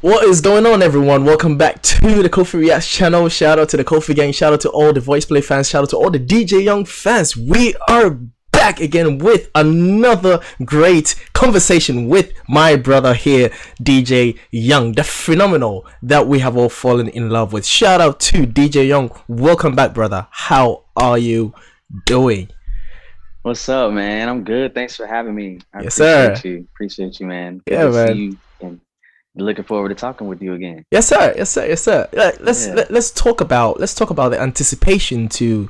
What is going on, everyone? Welcome back to the Qofyreacts channel. Shout out to the Qofy gang, shout out to all the Voiceplay fans, shout out to all the Deejay Young fans. We are back again with another great conversation with my brother here, Deejay Young, the phenomenal that we have all fallen in love with. Shout out to Deejay Young. Welcome back, brother. How are you doing? What's up, man? I'm good. Thanks for having me. I Yes, sir. appreciate you, man. Good Yeah, to see man. you and looking forward to talking with you again. Yes, sir. Yes, sir. Yes, sir. Yeah. Let's talk about the anticipation to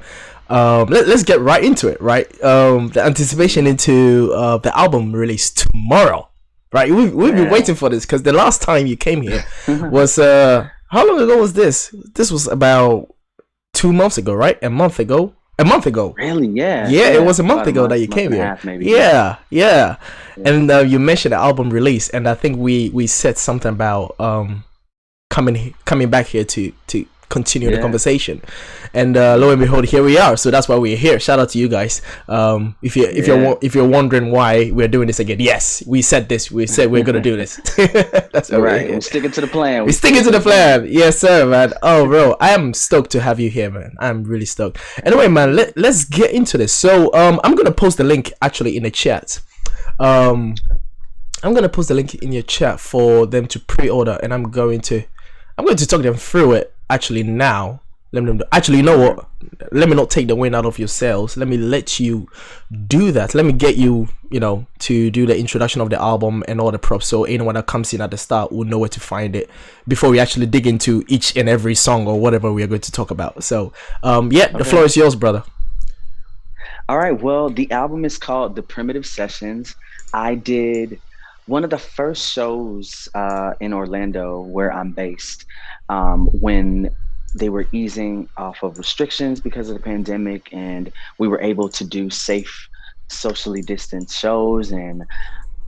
let's get right into it, right? The anticipation into the album release tomorrow, right? We've been waiting for this because the last time you came here was how long ago was this? This was about 2 months ago, right? A month ago. A month ago. Really? Yeah. Yeah, it was a month About ago that you month came and a here. half, maybe. Yeah, yeah. Yeah. And you mentioned the album release, and I think we said something about coming back here to continue the Yeah. conversation. And lo and behold, here we are. So that's why we're here. Shout out to you guys. If you're wondering why we're doing this again, yes, we said this. We said we're gonna do this. That's why All we're right. here. We're sticking to the plan. We're sticking to the plan. Yes, sir, man. Oh, bro, I am stoked to have you here, man. I'm really stoked. Anyway, man, let's get into this. So, I'm gonna post the link actually in the chat. I'm gonna post the link in your chat for them to pre-order, and I'm going to talk them through it actually now. Actually, you know what? Let me not take the wind out of your sails. Let me let you do that. Let me get you, to do the introduction of the album and all the props, so anyone that comes in at the start will know where to find it before we actually dig into each and every song or whatever we are going to talk about. So, the floor is yours, brother. All right. Well, the album is called The Primitive Sessions. I did one of the first shows in Orlando, where I'm based, when they were easing off of restrictions because of the pandemic, and we were able to do safe, socially distanced shows. And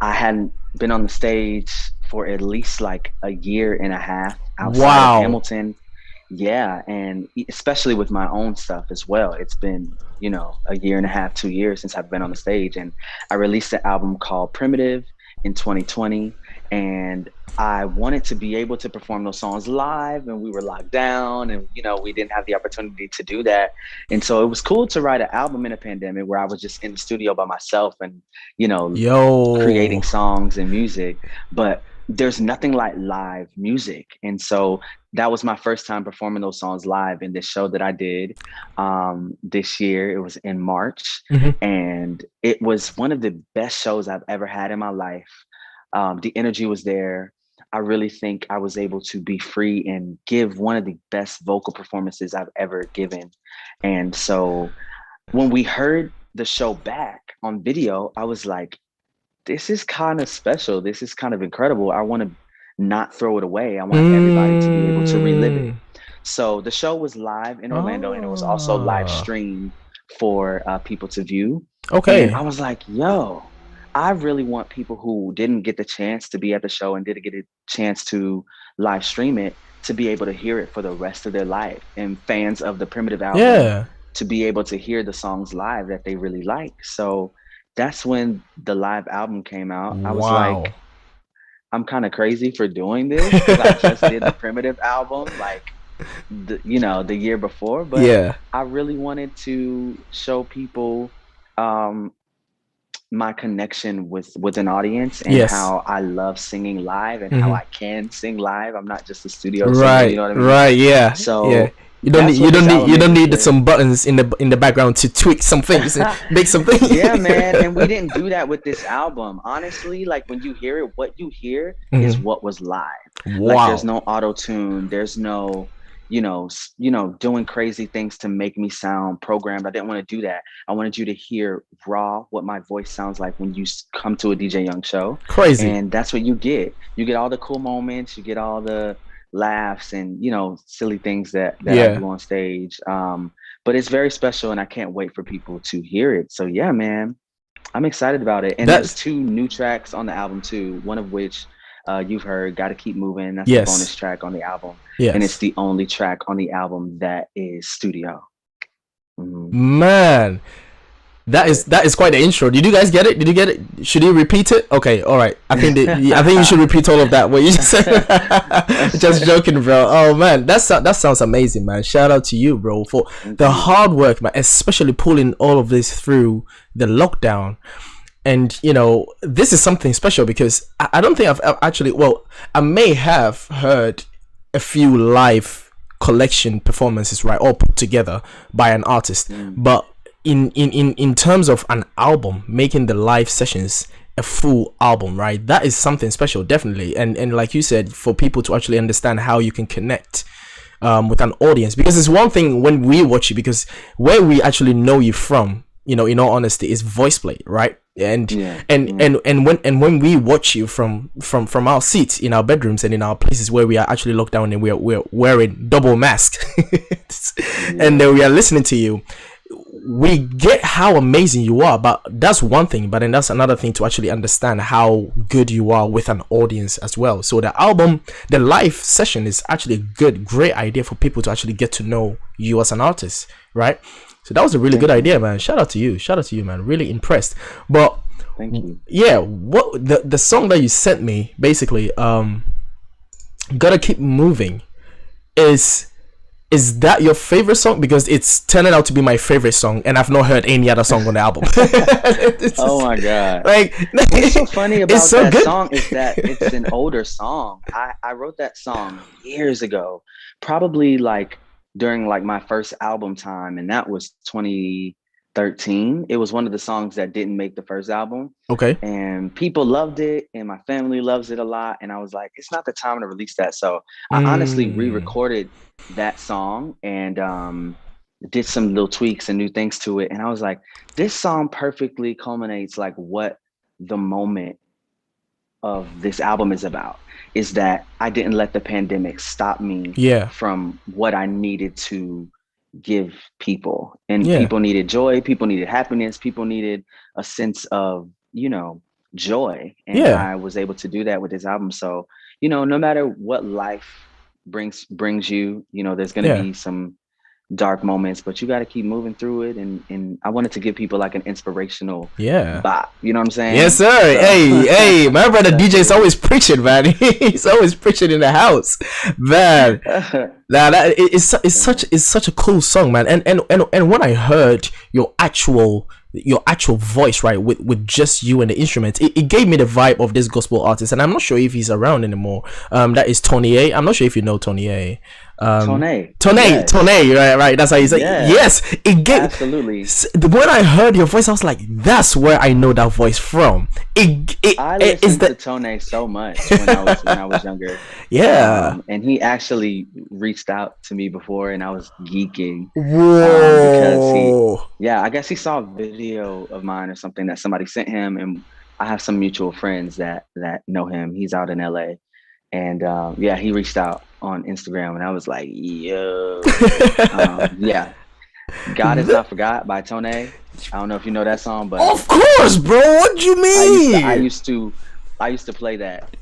I hadn't been on the stage for at least like a year and a half outside of Wow. Hamilton. Yeah, and especially with my own stuff as well. It's been, a year and a half, 2 years since I've been on the stage. And I released an album called Primitive in 2020. And I wanted to be able to perform those songs live, and we were locked down, and we didn't have the opportunity to do that. And so it was cool to write an album in a pandemic where I was just in the studio by myself and Yo. creating songs and music. But there's nothing like live music. And so that was my first time performing those songs live in this show that I did this year. It was in March. Mhm. And it was one of the best shows I've ever had in my life. The energy was there. I really think I was able to be free and give one of the best vocal performances I've ever given. And so when we heard the show back on video, I was like, this is kind of special. This is kind of incredible. I want to not throw it away. I want everybody to be able to relive it. So the show was live in Orlando, and it was also live streamed for people to view. Okay. And I was like, yo, I really want people who didn't get the chance to be at the show and didn't get a chance to live stream it to be able to hear it for the rest of their life, and fans of the Primitive album to be able to hear the songs live that they really like. So that's when the live album came out. I was like, I'm kind of crazy for doing this because I just did the Primitive album like the year before, but Yeah. I really wanted to show people my connection with an audience, and Yes. how I love singing live, and how I can sing live. I'm not just a studio singer, Right. you know what I mean? Right. Yeah. So yeah. You that's what this album don't made me need feel. some buttons in the background to tweak some things and make some things. Yeah, man. And we didn't do that with this album. Honestly, like when you hear it, what you hear is what was live. Like there's no auto tune. There's no, doing crazy things to make me sound programmed. I didn't want to do that. I wanted you to hear raw what my voice sounds like when you come to a Deejay Young show. Crazy. And that's what you get. You get all the cool moments. You get all the laughs and silly things that I do on stage. But it's very special, and I can't wait for people to hear it. So yeah, man, I'm excited about it. And there's 2 new tracks on the album too, one of which you've heard, Gotta Keep Moving. That's the bonus track on the album. Yes. And it's the only track on the album that is studio. Man, that is quite the intro. Did you guys get it? Did you get it? Should you repeat it? Okay, all right. I think you should repeat all of that. What you just said. Just joking, bro. Oh man, that sounds amazing, man. Shout out to you, bro, for Thank the you. hard work, man. Especially pulling all of this through the lockdown. And this is something special because I don't think I've actually. Well, I may have heard a few live collection performances, right, all put together by an artist, but in terms of an album, making the live sessions a full album, right, that is something special, definitely. And like you said, for people to actually understand how you can connect with an audience, because it's one thing when we watch you, because where we actually know you from, in all honesty, is Voiceplay, right? And when we watch you from our seats in our bedrooms and in our places where we are actually locked down and we're wearing double mask and then we are listening to you, we get how amazing you are. But that's one thing, but then that's another thing to actually understand how good you are with an audience as well. So the live session is actually a great idea for people to actually get to know you as an artist, right? So that was a really good idea, man. Shout out to you, man. Really impressed. But Thank you. yeah, what the song that you sent me, basically, Gotta Keep Moving, is that your favorite song? Because it's turning out to be my favorite song, and I've not heard any other song on the album. Oh my god! Like, what's so funny about so that good. song is that it's an older song. I wrote that song years ago, probably like during like my first album time, and that was 2013. It was one of the songs that didn't make the first album, Okay. and people loved it, and my family loves it a lot. And I was like, it's not the time to release that. So I honestly Mm, re-recorded that song and did some little tweaks and new things to it. And I was like, this song perfectly culminates like what the moment of this album is about, is that I didn't let the pandemic stop me yeah. from what I needed to give people. And Yeah. people needed joy, people needed happiness, people needed a sense of, joy. And Yeah. I was able to do that with this album. So, no matter what life brings you, there's going to Yeah. be some dark moments, but you got to keep moving through it. And I wanted to give people like an inspirational Yeah. bop. You know what I'm Yes, saying? sir. So Hey, my brother that's DJ what is it always preaching, man. He's always preaching in the house, man. is. Now it's such a cool song, man. And when I heard your actual voice, right, with just you and the instruments, it gave me the vibe of this gospel artist. And I'm not sure if he's around anymore. That is Tony A. I'm not sure if you know Tony A. Tone, Yes. right. That's how you say. Yes. Yes, it gave. Absolutely. When I heard your voice, I was like, "That's where I know that voice from." I It is listened to the Tone so much when I was younger. yeah. And he actually reached out to me before, and I was geeking because Whoa. I guess he saw a video of mine or something that somebody sent him, and I have some mutual friends that know him. He's out in LA, and he reached out on Instagram, and I was like, yo, yeah. God Is Not Forgot by Tone. I don't know if you know that song, but Of course, bro. What do you I used to I mean? used to I used to play that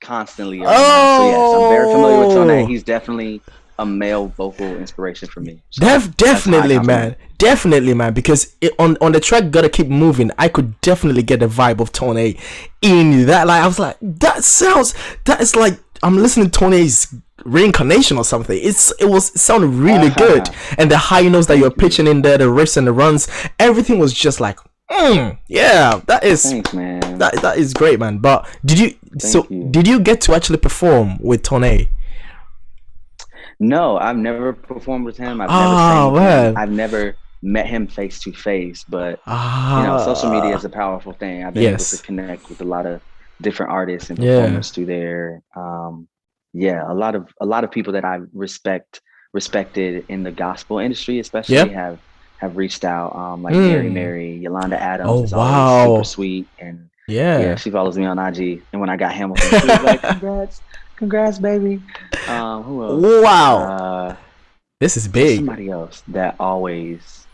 constantly around the house. So yes, I'm very familiar with Tone. Oh. He's definitely a male vocal inspiration for me. So that's a high Definitely, compliment. man. Definitely, man. Because on the track "Gotta Keep Moving," I could definitely get the vibe of Tone in that. Like, I was like, that is like I'm listening to Tone's reincarnation or something. It sounded really good, and the high notes that you're Thank you. pitching in there, the riffs and the runs, everything was just like, yeah, Thanks, man. that is great, man. But Thank you. did you get to actually perform with Tone? No, I've never performed with him. I've never sang Oh with him. man. I've never met him face to face, but social media Ah, is a powerful thing. I've been able to yes. connect with a lot of different artists and Yeah. performers through there. A lot of people that I respected in the gospel industry, especially Yep. have reached out. Like Mary Hmm. Mary, Yolanda Oh Adams is always super wow. sweet, and yeah, Yeah. she follows me on IG. And when I got Hamilton, she was like, congrats, baby." Who else? Wow. This is There's big. somebody else that always.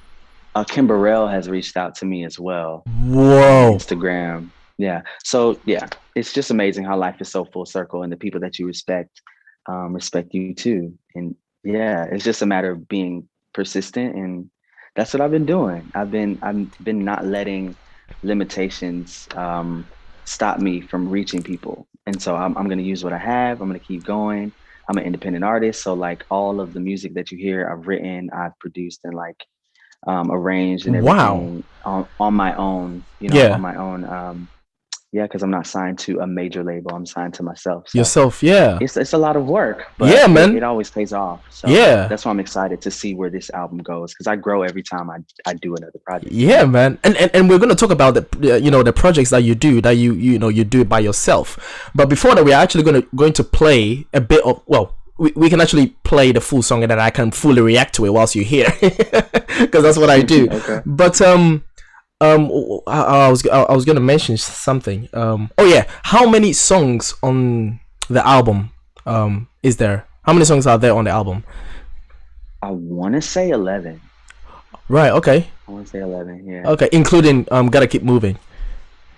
Kimberell has reached out to me as well on Whoa. Instagram. Yeah. So yeah, it's just amazing how life is so full circle, and the people that you respect you too. And yeah, it's just a matter of being persistent and That's what I've been doing. I've been not letting limitations stop me from reaching people. And so I'm going to use what I have. I'm going to keep going. I'm an independent artist, so like all of the music that you hear, I've written, I've produced, and like arranged and Wow. everything on my own. You know, on Yeah. my own. Yeah, because I'm not signed to a major label. I'm signed to myself. So Yourself. Yeah. it's a lot of work, Yeah, but it man. always pays off. So Yeah. that's why I'm excited to see where this album goes because I grow every time I do another project. You Yeah, know. man, and we're gonna talk about the the projects that you do that you do it by yourself. But before that, we're actually going to play a bit of we can actually play the full song and then I can fully react to it whilst you're here because that's what I do. Okay. But I was gonna mention something. Oh yeah, how many songs on the album is there? How many songs are there on the album? I want to say 11. Right. Okay. I want to say 11. Yeah. Okay, including Gotta Keep Moving.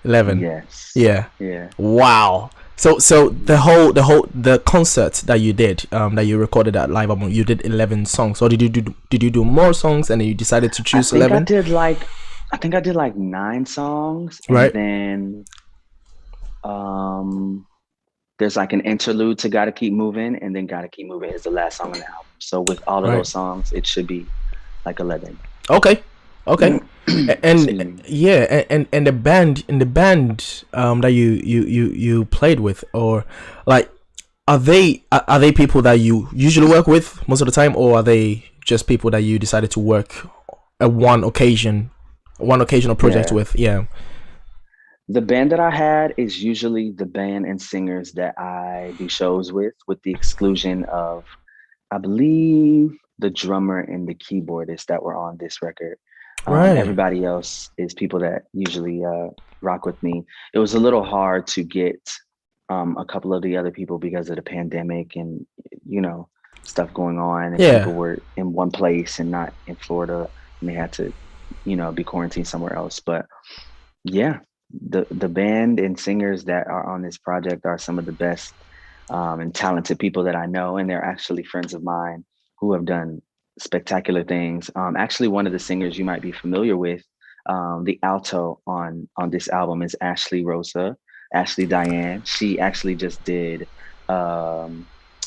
11. Yes. Yeah. Yeah. Wow. So the concert that you did that you recorded that live album, you did 11 songs, or did you do more songs and then you decided to I choose think I 11? did like I think I did like 9 songs, and Right. then um there's like an interlude to Gotta Keep Moving, and then Gotta Keep Moving is the last song on the album. So with all of Right. those songs, it should be like 11. Okay. Okay. And Excuse me. yeah, and the band that you played with, or like, are they people that you usually work with most of the time, or are they just people that you decided to work a one occasional project Yeah. with? Yeah. The band that I had is usually the band and singers that I do shows with the exclusion of, I believe, the drummer and the keyboardist that were on this record. Right. Everybody else is people that usually rock with me. It was a little hard to get a couple of the other people because of the pandemic and you know stuff going on, and Yeah. people were in one place and not in Florida, and they had to, be quarantined somewhere else. But yeah, the band and singers that are on this project are some of the best and talented people that I know, and they're actually friends of mine who have done spectacular things. Actually, one of the singers you might be familiar with, the alto on this album is Ashley Diane. She actually just did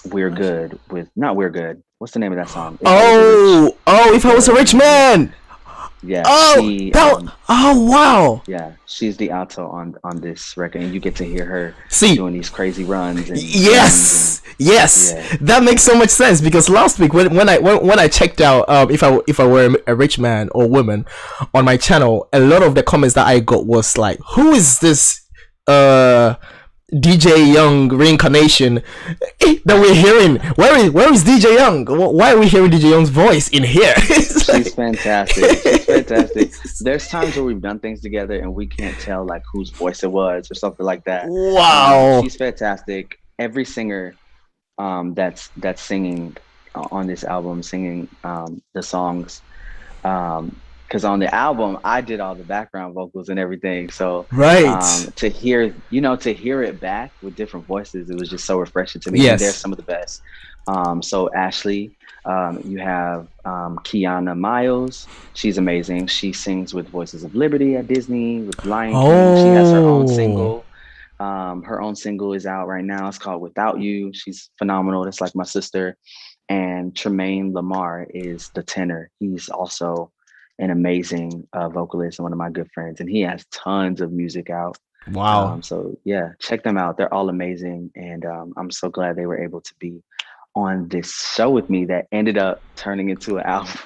"We're Good" with not "We're Good." What's the name of that song? If I Was a Rich Oh, if I was a rich Yeah, man. yeah. Oh, wow. Yeah, she's the alto on this record, and you get to hear her See, doing these crazy runs and bends and yes, yeah. that makes so much sense because last week when I checked out if I were a rich man or woman on my channel, a lot of the comments that I got was like, who is this uh DJ Young reincarnation that we're hearing? Where is DJ Young? Why are we hearing DJ Young's voice in here? It's She's like, fantastic. She's fantastic. There's times where we've done things together and we can't tell like whose voice it was or something like that. wow. She's fantastic. Every singer that's singing on this album, singing the songs. Because on the album, I did all the background vocals and everything. So Right. to hear it back with different voices, it was just so refreshing to me. And they're Yes. some of the best. So Ashley, you have Kiana Miles. She's amazing. She sings with Voices of Liberty at Disney, with Lion King. She has her own Oh. single. Her own single is out right now. It's called Without You. She's phenomenal. That's like my sister. And Tremaine Lamar is the tenor. He's also an amazing vocalist and one of my good friends. And he has tons of music out. Wow. So yeah, check them out. They're all amazing. And I'm so glad they were able to be on this show with me that ended up turning into an album.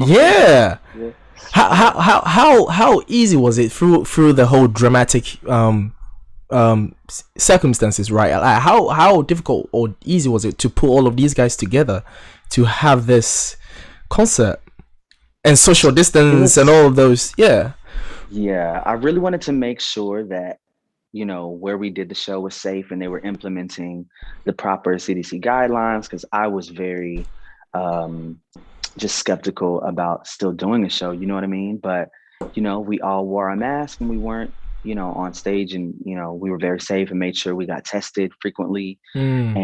Yeah. Yeah. How easy was it through the whole dramatic circumstances, right? Like, how difficult or easy was it to put all of these guys together to have this concert and social It distance and was, all of those? Yeah. yeah, I really wanted to make sure that, where we did the show was safe and they were implementing the proper CDC guidelines because I was very um, just skeptical about still doing a show, you know what I mean? But, we all wore a mask and we weren't, on stage, and, we were very safe and made sure we got tested frequently. Mm.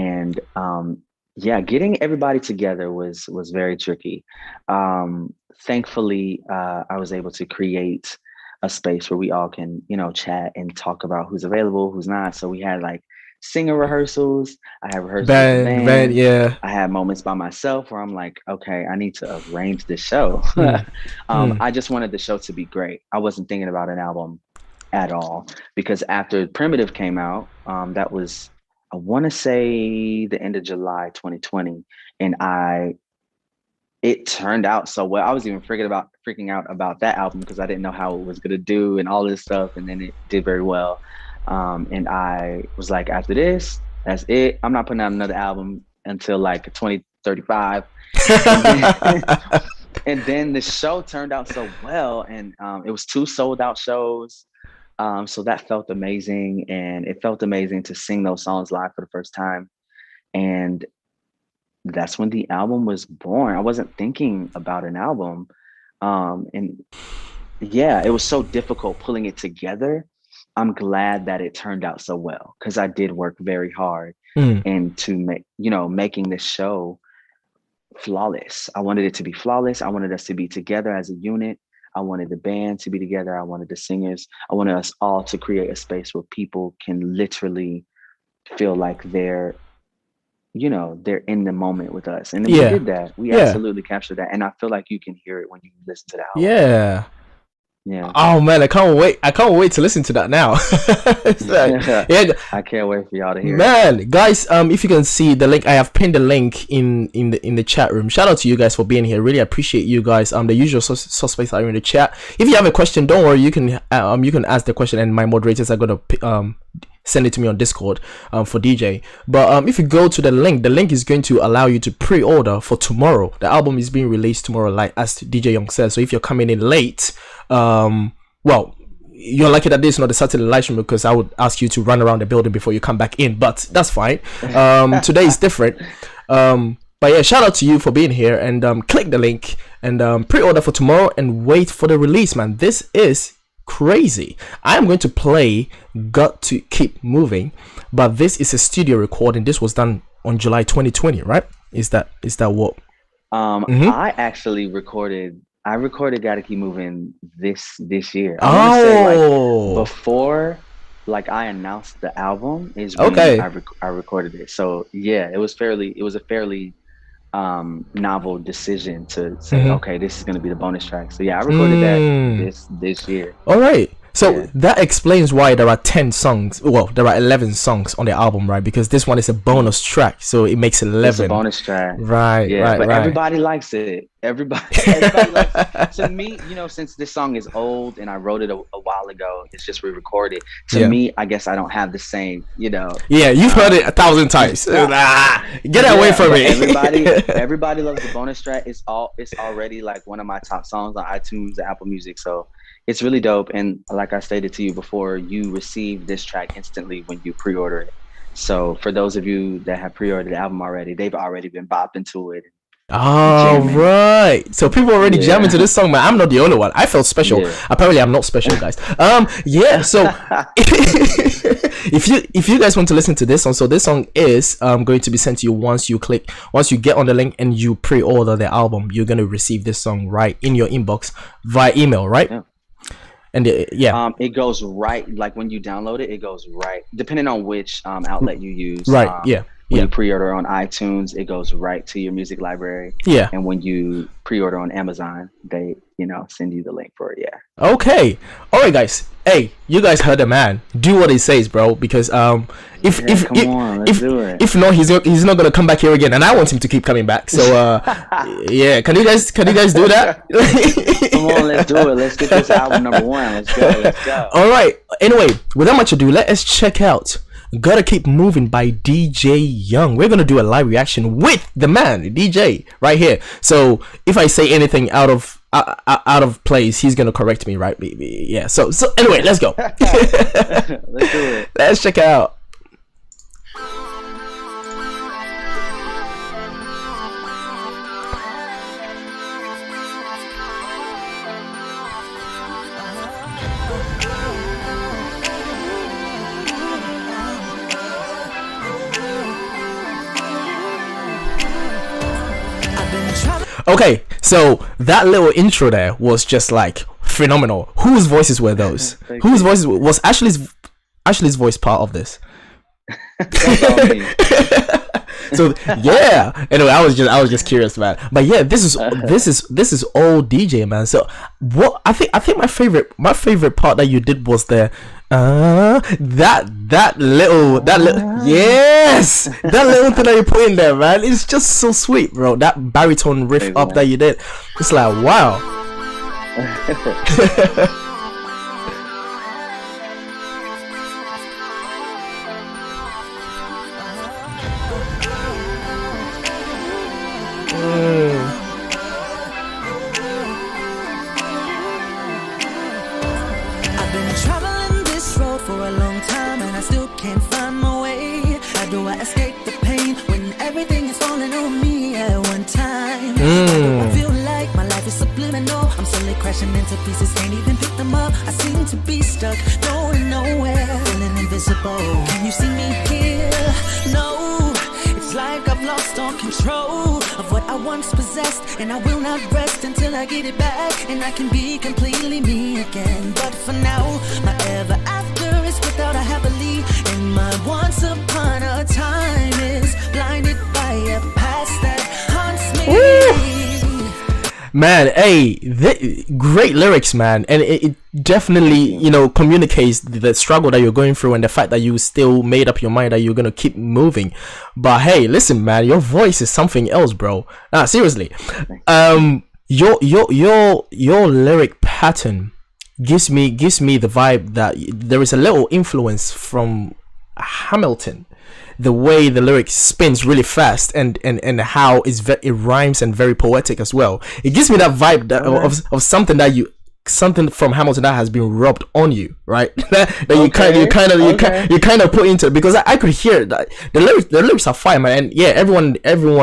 And yeah, getting everybody together was very tricky. Um, thankfully, I was able to create a space where we all can, chat and talk about who's available, who's not. So we had like singer rehearsals. I had rehearsals with the Band, band. yeah. I had moments by myself where I'm like, okay, I need to arrange this show. Mm, mm. I just wanted the show to be great. I wasn't thinking about an album at all because after Primitive came out, that was, I want to say, the end of July 2020, and it turned out so well. I was even freaking out about that album because I didn't know how it was gonna do and all this stuff, and then it did very well. And I was like, after this, that's it. I'm not putting out another album until like 2035. And then, and then the show turned out so well, and it was 2 sold out shows. So that felt amazing, and it felt amazing to sing those songs live for the first time. And that's when the album was born. I wasn't thinking about an album. And yeah, it was so difficult pulling it together. I'm glad that it turned out so well because I did work very hard Mm. and to making this show flawless. I wanted it to be flawless. I wanted us to be together as a unit. I wanted the band to be together. I wanted the singers. I wanted us all to create a space where people can literally feel like they're in the moment with us. And then we Yeah, did that. We yeah, absolutely captured that. And I feel like you can hear it when you listen to the album. yeah. Yeah. Oh man, I can't wait. I can't wait to listen to that now. It's like, yeah, I can't wait for y'all to hear it. man, guys. If you can see the link, I have pinned the link in the chat room. Shout out to you guys for being here. Really appreciate you guys. The usual suspects are in the chat. If you have a question, don't worry. You can ask the question, and my moderators are gonna send it to me on Discord for DJ. But if you go to the link is going to allow you to pre-order for tomorrow. The album is being released tomorrow, like as DJ Young says. So if you're coming in late, well, you're lucky that this is not the Saturday live stream because I would ask you to run around the building before you come back in. But that's fine. Today is different. But yeah, shout out to you for being here, and click the link and pre-order for tomorrow and wait for the release, man. This is crazy. I am going to play Got to Keep Moving, but this is a studio recording. This was done on July 2020, right? Is that what? I actually recorded Gotta Keep Moving this year. I Oh, want to say like before I announced the album is when okay. I recorded it. So yeah, it was a fairly novel decision to say, okay, this is going to be the bonus track. So yeah, I recorded that this year. All right. So Yeah. that explains why there are 10 songs. Well, there are 11 songs on the album, right? Because this one is a bonus track, so it makes 11. It's a bonus track. Right, Yeah, right, but right. everybody likes it. Everybody likes it. To me, since this song is old and I wrote it a while ago, it's just re-recorded. To me, I guess I don't have the same, Yeah, you've heard it 1,000 times. Get away from me. Everybody loves the bonus track. It's already like one of my top songs on iTunes and Apple Music. So it's really dope. And like I stated to you before, you receive this track instantly when you pre-order it. So for those of you that have pre-ordered the album already, they've already been bopping to it. Oh, right. So people already jamming to this song, man. I'm not the only one. I felt special. Yeah. Apparently I'm not special, guys. Yeah, so if you guys want to listen to this song, so this song is going to be sent to you once you get on the link and you pre-order the album. You're going to receive this song right in your inbox via email, right? Yeah. And it goes right, like when you download it goes right, depending on which outlet you use. Right. When you pre-order on iTunes, it goes right to your music library. Yeah. And when you pre-order on Amazon, they send you the link for it. Yeah. Okay. All right, guys. Hey, you guys heard the man. Do what he says, bro. Because if not, he's not gonna come back here again, and I want him to keep coming back. So yeah. Can you guys do that? Come on, let's do it. Let's get this album number 1. Let's go. All right. Anyway, without much ado, let us check out Gotta Keep Moving by DJ Young. We're gonna do a live reaction with the man, DJ, right here. So if I say anything out of place, he's gonna correct me, right? Yeah. So anyway, let's go. Let's do it. Let's check it out. Okay, so that little intro there was just like phenomenal. Whose voices were those? Whose voices was Ashley's voice part of this? That's all me. So yeah. Anyway, I was just curious, man. But yeah, this is all DJ, man. So what I think my favorite part that you did was the that little yes, that little thing that you put in there, man. It's just so sweet, bro. That baritone riff up that you did. It's like wow. I've been traveling this road for a long time and I still can't find my way. How do I escape the pain when everything is falling on me at one time? I feel like my life is subliminal. I'm slowly crashing into pieces, can't even pick them up. I seem to be stuck, going nowhere, feeling invisible. Can you see me here? No, it's like I've lost all control of what I once possessed, and I will not rest until I get it back and I can be completely me again. But for now, my ever after is without a happily, and my once upon a time is blinded by a past that haunts me. Man, hey, great lyrics, man, and it definitely, communicates the struggle that you're going through and the fact that you still made up your mind that you're gonna keep moving. But hey, listen, man, your voice is something else, bro. Nah, seriously, your lyric pattern gives me the vibe that there is a little influence from Hamilton. The way the lyric spins really fast and how it rhymes and very poetic as well. It gives me that vibe that of something from Hamilton that has been rubbed on you, right? that you kind of put into it, because I could hear that the lyrics are fine, man. And yeah, everyone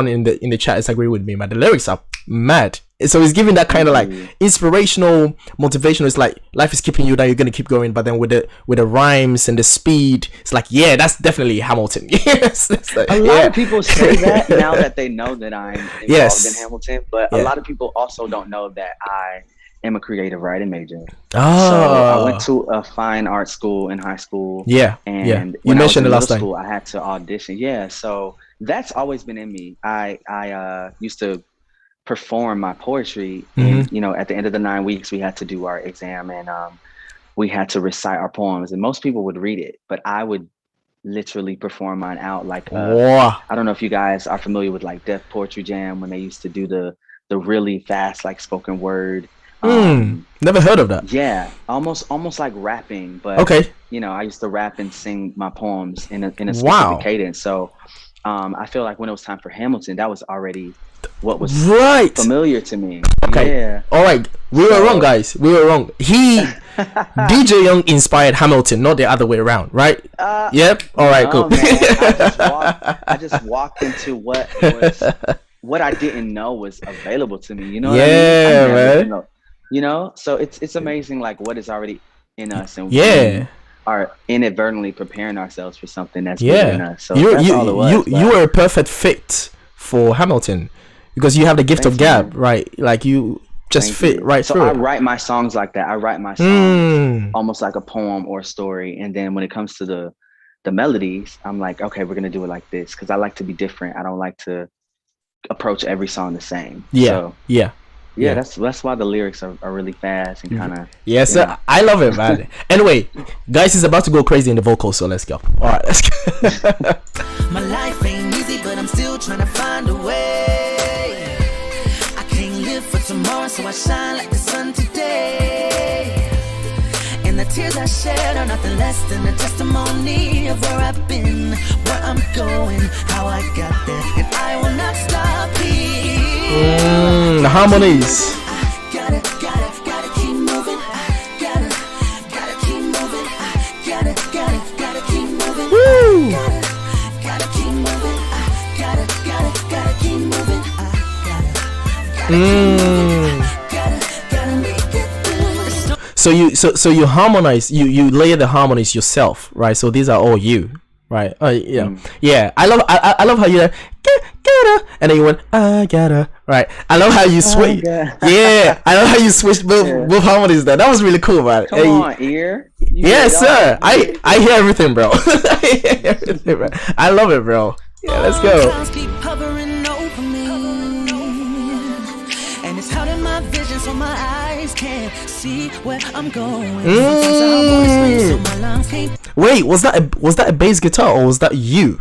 in the chat is agreeing with me, man. The lyrics are mad. So it's giving that kind of like inspirational, motivational. It's like life is keeping you down, you're gonna keep going. But then with the rhymes and the speed, it's like, yeah, that's definitely Hamilton. Yes, like, a lot of people say that now that they know that I'm involved in Hamilton. But a lot of people also don't know that I am a creative writing major. So I went to a fine art school in high school. And you mentioned it last time. I had to audition. So that's always been in me. I used to perform my poetry, and at the end of the 9 weeks we had to do our exam, and we had to recite our poems, and most people would read it, but I would literally perform mine out like I don't know if you guys are familiar with like Def Poetry Jam, when they used to do the really fast like spoken word. Never heard of that. Yeah, almost like rapping, but I used to rap and sing my poems in a specific cadence. So I feel like when it was time for Hamilton, that was already what was familiar to me. All right, we were wrong, guys. We were wrong. Deejay Young inspired Hamilton, not the other way around, right? Yep. All right, cool. Man, I just walked into what I didn't know was available to me. You know what I mean? Man. So it's amazing, like what is already in us, and we are inadvertently preparing ourselves for something that's bigger than us. So that's all it was. You were a perfect fit for Hamilton, because you have the gift of gab, right? Like you just fit right through. So I write my songs like that. I write my songs almost like a poem or a story, and then when it comes to the melodies, I'm like, okay, we're gonna do it like this, because I like to be different. I don't like to approach every song the same. That's why the lyrics are really fast and kind of sir. I love it, man. Anyway, guys, is about to go crazy in the vocals, so let's go. All right, let's go. My life ain't easy, but I'm still trying to find a way. I can't live for tomorrow, so I shine like the sun today. And the tears I shed are nothing less than a testimony of where I've been, where I'm going, how I got there, and I will not stop here. The harmonies. Gotta keep moving. Gotta keep moving. Gotta keep moving. Woo! Gotta keep moving. Gotta keep moving. Gotta make it through. So you harmonize, you layer the harmonies yourself, right? So these are all you, right? Yeah. I love how you and then you went, I gotta. Right. I love how you switch. Yeah, I love how you switched both harmonies there. That was really cool, man. Come on, ear. Yes, sir. I hear everything, bro. I hear everything, bro. I love it, bro. Yeah, let's go. Clouds keep hovering over me, and it's hard in my vision, so my eyes can't see where I'm going. Sometimes I wanna scream, so my lungs can't. Wait, was that a bass guitar or was that you?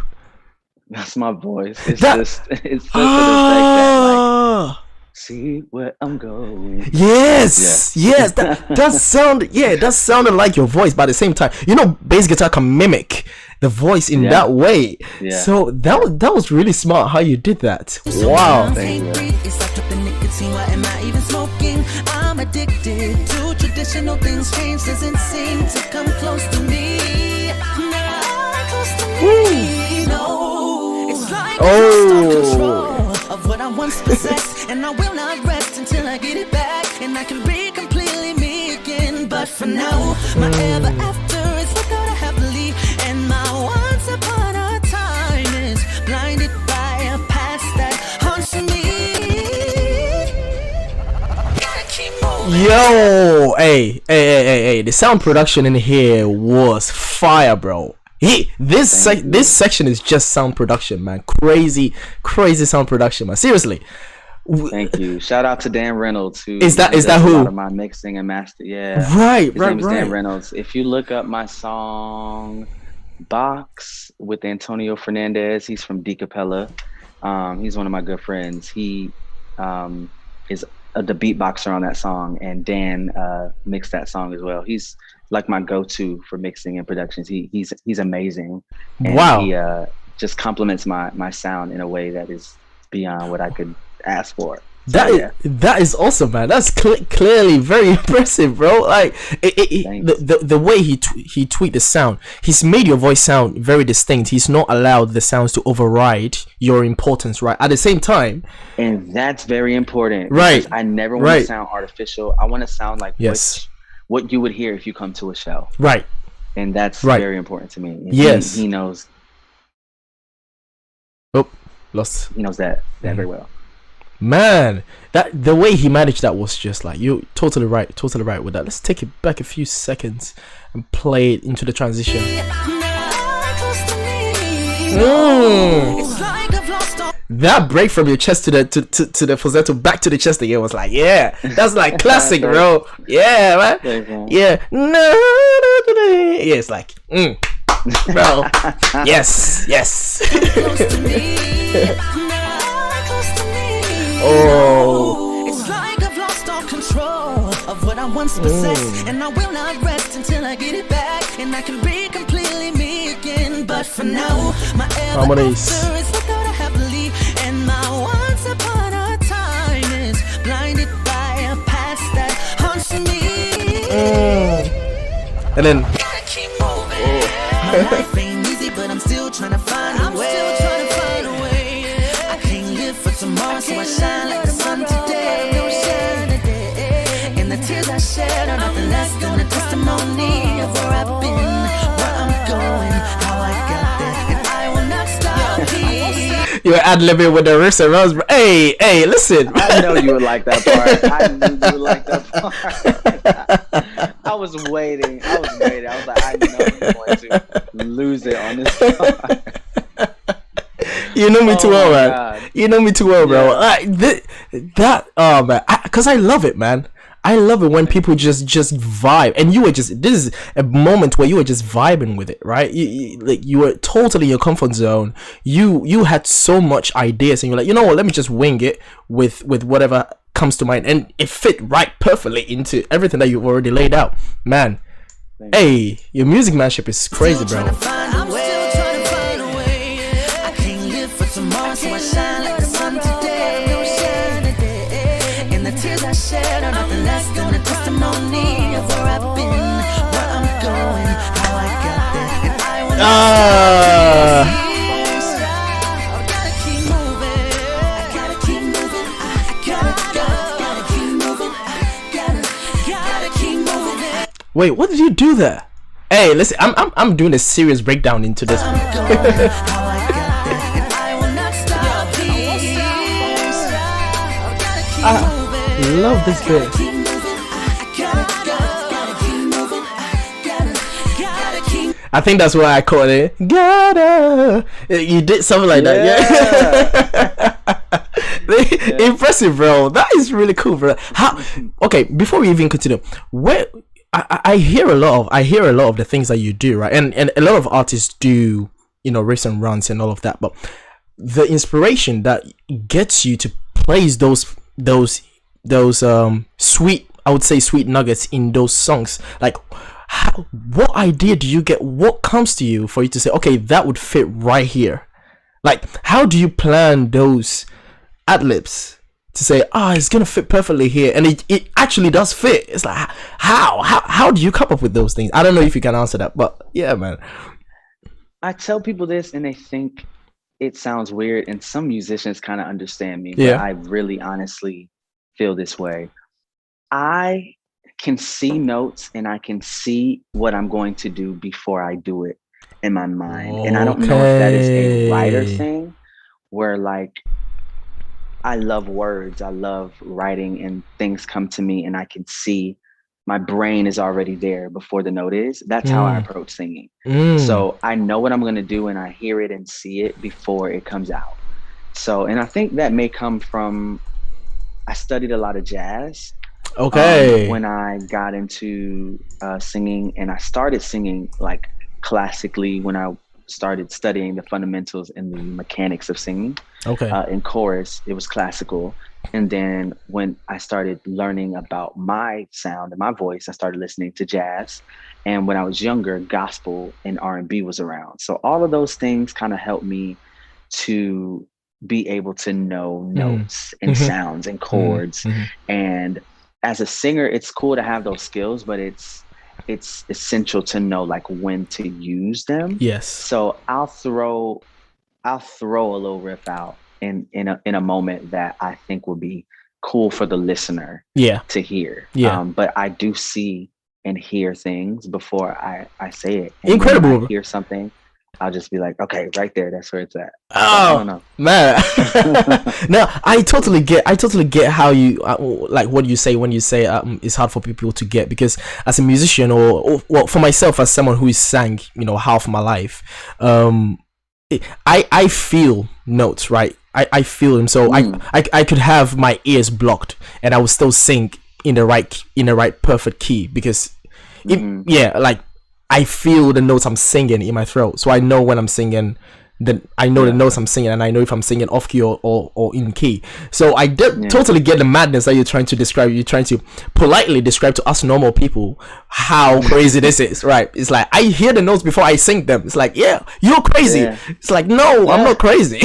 That's my voice. It's That- just an effect that, like, see where I'm going. Yes, yes, that sounded like your voice, but at the same time, you know, bass guitar can mimic the voice in that way. Yeah. So that was really smart how you did that. Wow. Thank you. It's like up in nicotine. Why am I even smoking? I'm addicted to traditional things. Change doesn't seem to come close to me. Not close to me. No, it's like I lost all control of what I once possessed, and I will not rest until I get it back, and I can be completely me again. But for now, my ever after is without a happily, and my once upon a time is blinded by a past that haunts me. Gotta keep moving. Yo, hey, the sound production in here was fire, bro. This section is just sound production, man. Crazy sound production, man. Seriously. Thank you. Shout out to Dan Reynolds, who Is that does who? a lot of my mixing and master. Yeah, Right, his name is Dan Reynolds. If you look up my song "Box" with Antonio Fernandez, he's from D Capella. He's one of my good friends. He is the beatboxer on that song, and Dan mixed that song as well. He's like my go-to for mixing and productions. He's amazing. And Wow. He just complements my sound in a way that is beyond what I could ask for. So, That is awesome, man. That's clearly very impressive, bro. Like the way he tweaked the sound, he's made your voice sound very distinct. He's not allowed the sounds to override your importance, right? At the same time, and that's very important, right? I never want to sound artificial. I want to sound like what you would hear if you come to a show, right? And that's very important to me. And yes, he knows. Oh, lost. He knows that very well. Man, that the way he managed that was just like, you're totally right with that. Let's take it back a few seconds and play it into the transition. That break from your chest to the falsetto back to the chest again was like, yeah, that's like classic, bro. Yeah, man. Yeah, it's like, bro. Yes. Oh, it's like I've lost all control of what I once possessed, and I will not rest until I get it back, and I can be completely me again. But for now, my ever after is without a happily, and my once upon a time is blinded by a past that haunts me. And then Gotta keep moving. My life ain't easy, but I'm still trying to find a way. I can't live for tomorrow, so I shine like the sun today. And the tears I shed are nothing less than a testimony of where I've been, where I'm going, how I got there, and I will not stop. You're ad-libbing with the wrist and rounds, bro. Hey, listen. I know you would like that part. I knew you would like that part. I was waiting. I was like, I know you're going to lose it on this part. You know me too well, man. God. You know me too well, bro. Man, because I love it, man. I love it when people just vibe, and this is a moment where you were just vibing with it, right? You were totally in your comfort zone. You had so much ideas, and you're like, you know what? Let me just wing it with whatever comes to mind, and it fit right perfectly into everything that you've already laid out, man. Hey, your music manship is crazy, bro. Tomorrow, so I shine like the sun today. And the tears I shed are nothing less than a testimony of where I've been, where I'm going, how I got there, and I will not stop. Gotta keep moving. Gotta keep moving. Gotta keep moving. Wait, what did you do there? Hey, listen, I'm doing a serious breakdown into this. I love this bit. I think that's why I called it. Gotta. You did something like that, yeah. Impressive, bro. That is really cool, bro. How? Okay, before we even continue, where I hear a lot of the things that you do, right? And a lot of artists do, riffs and runs and all of that. But the inspiration that gets you to place those sweet, I would say, sweet nuggets in those songs, like. What idea do you get? What comes to you for you to say, okay, that would fit right here? Like, how do you plan those ad-libs to say, it's gonna fit perfectly here, and it actually does fit? It's like, how do you come up with those things? I don't know if you can answer that, but yeah, man. I tell people this and they think it sounds weird, and some musicians kind of understand me, yeah. But I really honestly feel this way. I can see notes and I can see what I'm going to do before I do it in my mind. Okay. And I don't know if that is a writer thing where, like, I love words, I love writing, and things come to me and I can see my brain is already there before the note is. That's how I approach singing. So I know what I'm going to do and I hear it and see it before it comes out. So, and I think that may come from, I studied a lot of jazz. Okay. When I got into singing, and I started singing like classically when I started studying the fundamentals and the mechanics of singing. Okay. In chorus, it was classical. And then when I started learning about my sound and my voice, I started listening to jazz. And when I was younger, gospel and R&B was around. So all of those things kind of helped me to be able to know notes and sounds and chords. And as a singer, it's cool to have those skills, but it's essential to know like when to use them. Yes. So I'll throw a little riff out in a moment that I think will be cool for the listener to hear. Yeah. But I do see and hear things before I say it. And incredible. When I hear something, I'll just be like, okay, right there, that's where it's at. Oh, I don't know. Man. No, I totally get how you like what you say when you say it's hard for people to get, because as a musician or well, for myself as someone who sang half my life, I feel notes, right? I feel them, so I could have my ears blocked and I would still sing in the right perfect key, because like I feel the notes I'm singing in my throat, so I know when I'm singing. Then I know the notes I'm singing, and I know if I'm singing off key or in key. So I totally get the madness that you're trying to describe. You're trying to politely describe to us normal people how crazy this is, right? It's like I hear the notes before I sing them. It's like, yeah, you're crazy. Yeah. It's like, no, I'm not crazy.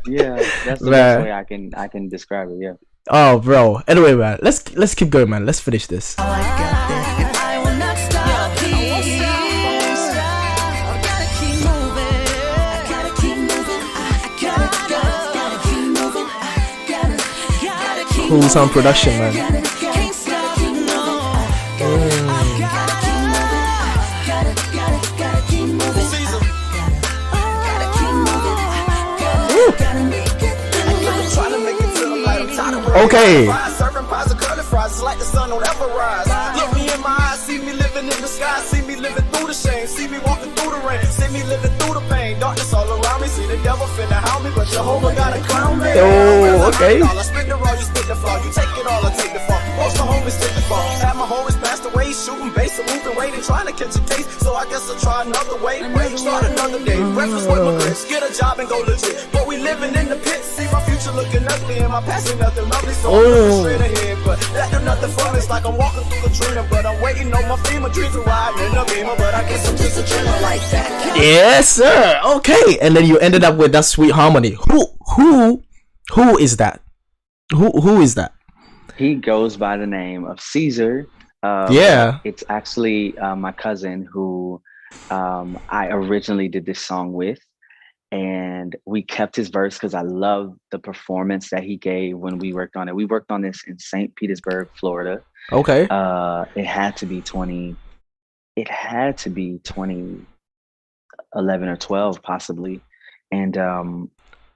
Yeah, that's the best way I can describe it. Yeah. Oh, bro. Anyway, man, let's keep going, man. Let's finish this. Cool sound production, man. Okay. Look me in my eyes, see me living in the sky, see me living through the shame, see me walking through the rain, see me living through the pain, darkness all around me, see the devil finna hound me, but Jehovah got a crown me. Oh, okay. I spit the raw, you spit the flaw, you take it all, I take the fall. Most of my homies take the fall. Had my homies passed away, shooting bass and moving weight and trying to catch a case, so I guess I'll try another way. Break, start another day, breakfast with my grits, get a job and go legit. But we living in the pit, see my future looking ugly and my past ain't nothing lovely, so I'm looking straight ahead, but that do nothing for me. It's like I'm walking through Katrina, but I'm waiting on my FEMA dreams to ride in the Beamer, but I guess I'm just a chiller like that. Yes, sir. Okay, and then you ended up with that sweet harmony. Who is that? Who is that? He goes by the name of Caesar. It's actually my cousin who I originally did this song with, and we kept his verse because I love the performance that he gave when we worked on it. We worked on this in St. Petersburg, Florida. Okay. It had to be 2011 or 12 possibly. And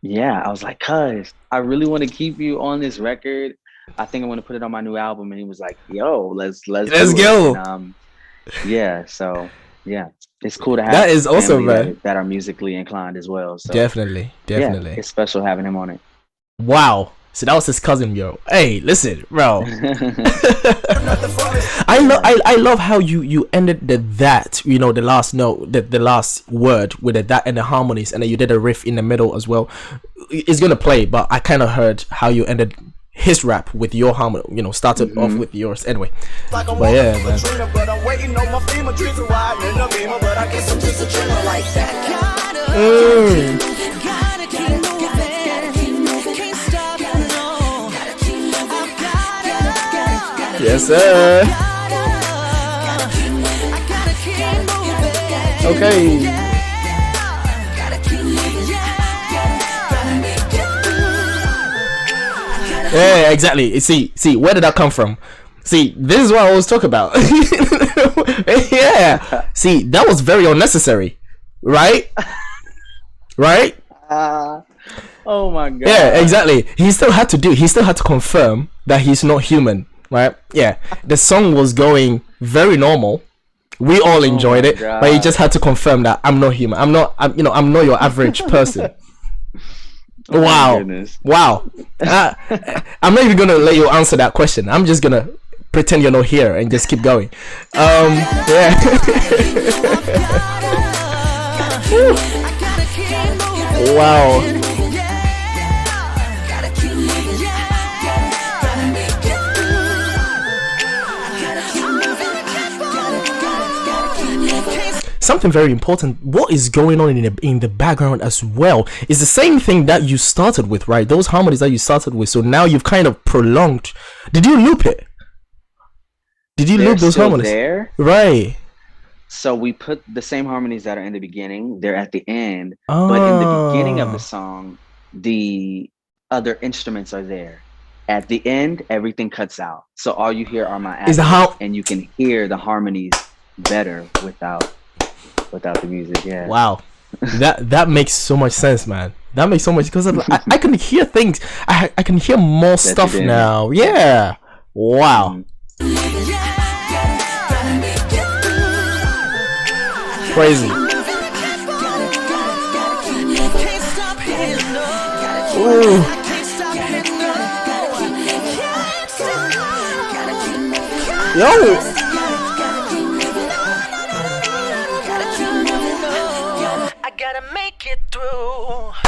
Yeah, I was like, cuz I really want to keep you on this record. I think I want to put it on my new album. And he was like, yo, let's Let's do it. And go. yeah, so yeah, it's cool to That have is awesome, family man. that are musically inclined as well. So Definitely, yeah, definitely. it's special having him on it. Wow. So that was his cousin, yo. Hey, listen, bro. I love how you ended that, you know, the last note, the last word with the that and the harmonies, and then you did a riff in the middle as well. It's gonna play, but I kind of heard how you ended his rap with your harmony, you know, started off with yours anyway. But yeah, man. Yes, sir. Okay. Yeah, exactly. See, where did that come from? See, this is what I always talk about. Yeah. See, that was very unnecessary, right? Right? Oh my god. Yeah, exactly. He still had to confirm that he's not human, right? Yeah. The song was going very normal. We all enjoyed it, but he just had to confirm that I'm not human. I'm not your average person. Wow. Wow. I'm not even gonna let you answer that question. I'm just gonna pretend you're not here and just keep going. Yeah. Wow. Something very important, what is going on in the background as well is the same thing that you started with, right? Those harmonies that you started with, so now you've kind of prolonged. Did you loop it? Did you loop those harmonies? There, right? So we put the same harmonies that are in the beginning, they're at the end, but in the beginning of the song, the other instruments are there. At the end, everything cuts out, so all you hear are my adlibs, and you can hear the harmonies better without the music. Yeah. Wow. That makes so much sense, man. That makes so much, because I can hear things. I can hear more stuff now. Yeah. Wow. Crazy. Ooh. Yo.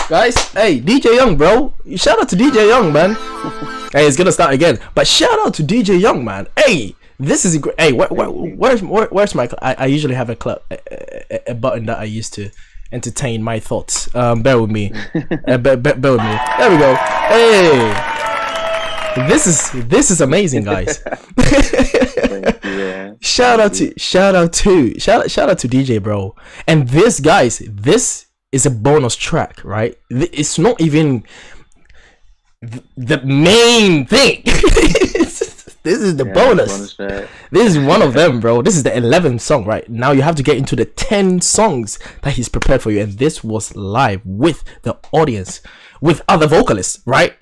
Guys, hey, Deejay Young, bro. Shout out to Deejay Young, man. Hey, it's gonna start again, but shout out to Deejay Young, man. Hey, this is great. Hey, where's my? I usually have a button that I use to entertain my thoughts. Bear with me. Bear with me. There we go. Hey, this is amazing, guys. Yeah. Shout out to DJ, bro. And this, guys, this is a bonus track, right? It's not even the main thing. This is the bonus. This is one of them, bro. This is the 11th song, right? Now you have to get into the 10 songs that he's prepared for you, and this was live with the audience, with other vocalists, right?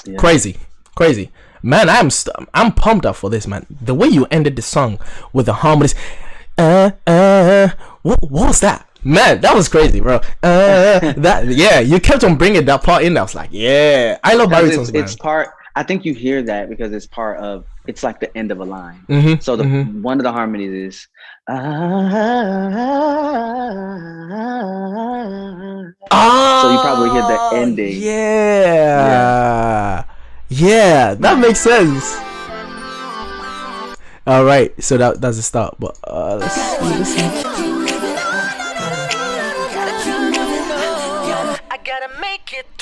Yeah. Crazy. Man, I'm pumped up for this, man. The way you ended the song with the harmonies, what was that? Man, that was crazy, bro. You kept on bringing that part in. I was like, yeah, I love baritones, man. It's part. I think you hear that because it's part of. It's like the end of a line. So one of the harmonies is. So you probably hear the ending. Yeah, that makes sense. All right, so that's the start. But let's see.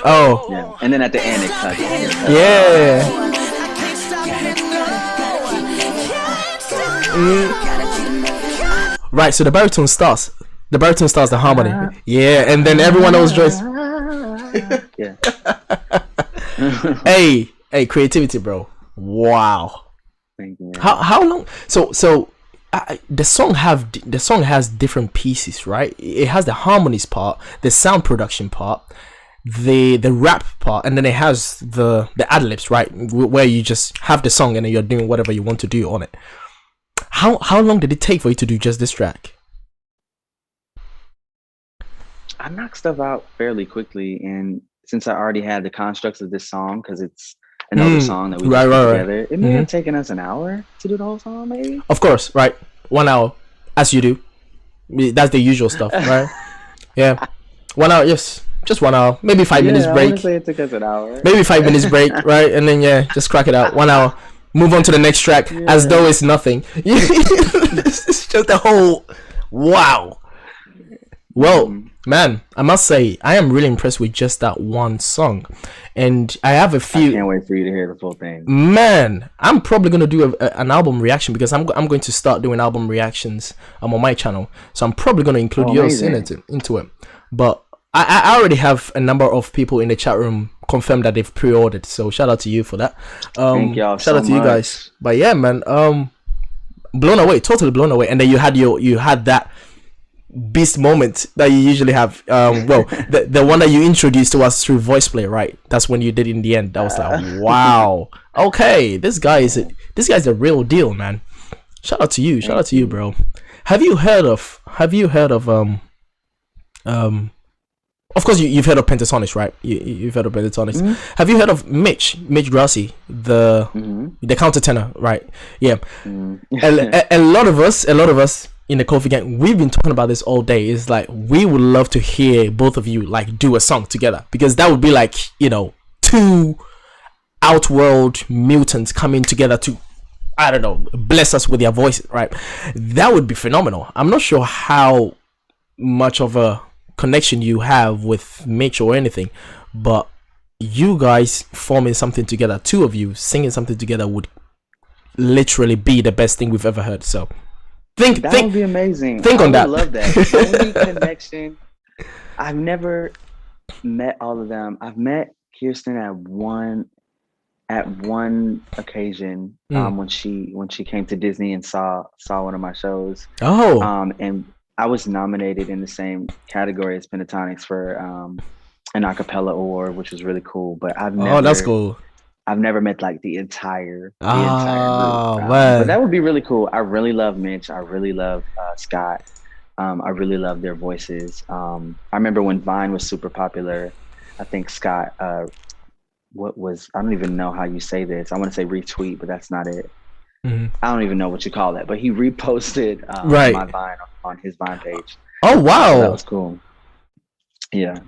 Oh, yeah. And then at the end it cuts. Yeah. Right, so the baritone starts. The harmony. Yeah, and then everyone else joins. Yeah. Hey, creativity, bro. Wow. Thank you. How long? So the song has different pieces, right? It has the harmonies part, the sound production part, the rap part, and then it has the ad-libs, right, where you just have the song and then you're doing whatever you want to do on it. How long did it take for you to do just this track? I knock stuff out fairly quickly, and since I already had the constructs of this song, because it's an older song that we put together, it may have taken us an hour to do the whole song, maybe. Of course, right? 1 hour, as you do. That's the usual stuff, right? Yeah, 1 hour, yes, just 1 hour, maybe 5 minutes break. I would say it took us an hour. Maybe 5 minutes break, right? And then just crack it out. 1 hour, move on to the next track as though it's nothing. It's just a whole wow. Well, man, I must say I am really impressed with just that one song, and I have a few. I can't wait for you to hear the full thing. Man, I'm probably gonna do an album reaction, because I'm going to start doing album reactions on my channel. So I'm probably gonna include yours into it. But I already have a number of people in the chat room confirmed that they've pre-ordered. So shout out to you for that. Thank y'all. Shout out to you guys. But yeah, man, blown away, totally blown away. And then you had that beast moment that you usually have, well, the one that you introduced to us through Voiceplay, right? That's when you did in the end. That was like, wow, okay, this guy's a real deal, man. Shout out to you, bro. Have you heard of of course you've heard of Pentatonics, right? You've heard of Pentatonics. Have you heard of Mitch Grassi, the countertenor, right? Yeah. A lot of us in the Qofy gang, we've been talking about this all day. It's like, we would love to hear both of you like do a song together, because that would be like, two outworld mutants coming together to, I don't know, bless us with their voices, right? That would be phenomenal. I'm not sure how much of a connection you have with Mitch or anything, but you guys forming something together, two of you singing something together, would literally be the best thing we've ever heard. So that would be amazing. Think on that. I love that. Only connection. I've never met all of them. I've met Kirsten at one occasion, when she came to Disney and saw one of my shows. And I was nominated in the same category as Pentatonics for an acapella award, which was really cool. But that's cool. I've never met like the entire group. But that would be really cool. I really love Mitch. I really love Scott. I really love their voices. I remember when Vine was super popular. I think Scott, I don't even know how you say this. I want to say retweet, but that's not it. I don't even know what you call that. But he reposted my Vine on his Vine page. Oh, wow. So that was cool. Yeah.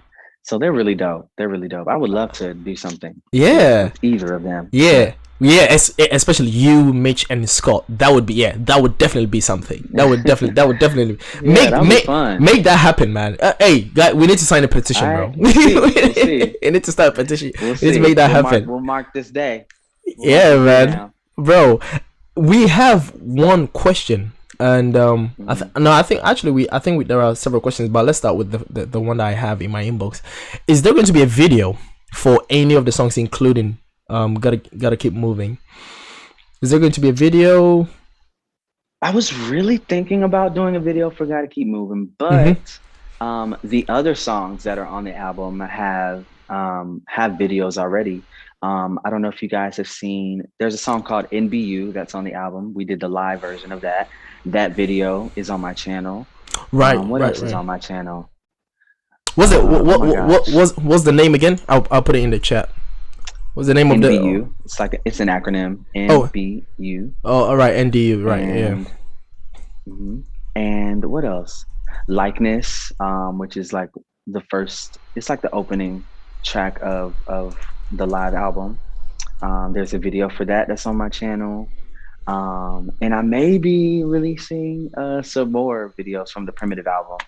So they're really dope. I would love to do something. Yeah. With either of them. Yeah. Yeah, especially you, Mitch, and Scott. That would definitely be something. That would definitely make fun. Make that happen, man. Hey, guys, we need to sign a petition, bro. We'll see. We need to start a petition. We need to make that happen. We'll mark this day. Man. Bro, we have one question. And I think there are several questions, but let's start with the one that I have in my inbox. Is there going to be a video for any of the songs, including gotta keep moving? Is there going to be a video? I was really thinking about doing a video for Gotta Keep Moving, but the other songs that are on the album have videos already. I don't know if you guys have seen, there's a song called NBU that's on the album. We did the live version of that. That video is on my channel. Right. What else is on my channel? What was the name again? I'll put it in the chat. What's the name of NBU? It's an acronym. NBU. Oh, all right. NDU. Right. And what else? Likeness, which is like it's like the opening track of the live album. There's a video for that's on my channel. And I may be releasing some more videos from the Primitive album.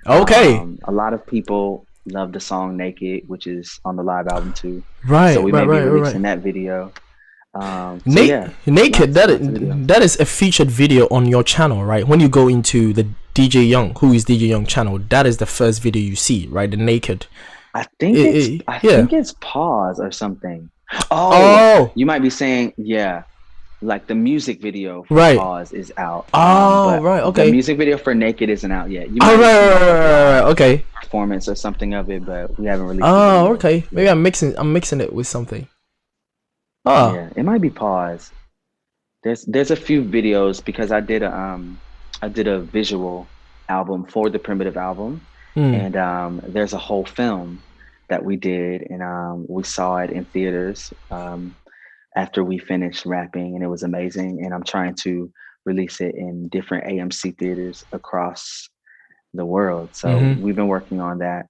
Okay. A lot of people love the song Naked, which is on the live album too. Right. So we may be releasing that video. Naked, that is a featured video on your channel, right? When you go into the Deejay Young, who is Deejay Young channel, that is the first video you see, right? The Naked. I think it's Pause or something. Oh, you might be saying, like the music video for Pause is out. Okay. The music video for Naked isn't out yet. Right. Okay. performance or something of it, but we haven't released. Oh, okay. Maybe I'm mixing it with something. Oh, Yeah, it might be Pause. There's a few videos because I did a visual album for the Primitive album, and there's a whole film that we did, and we saw it in theaters after we finished rapping, and it was amazing. And I'm trying to release it in different AMC theaters across the world. So we've been working on that.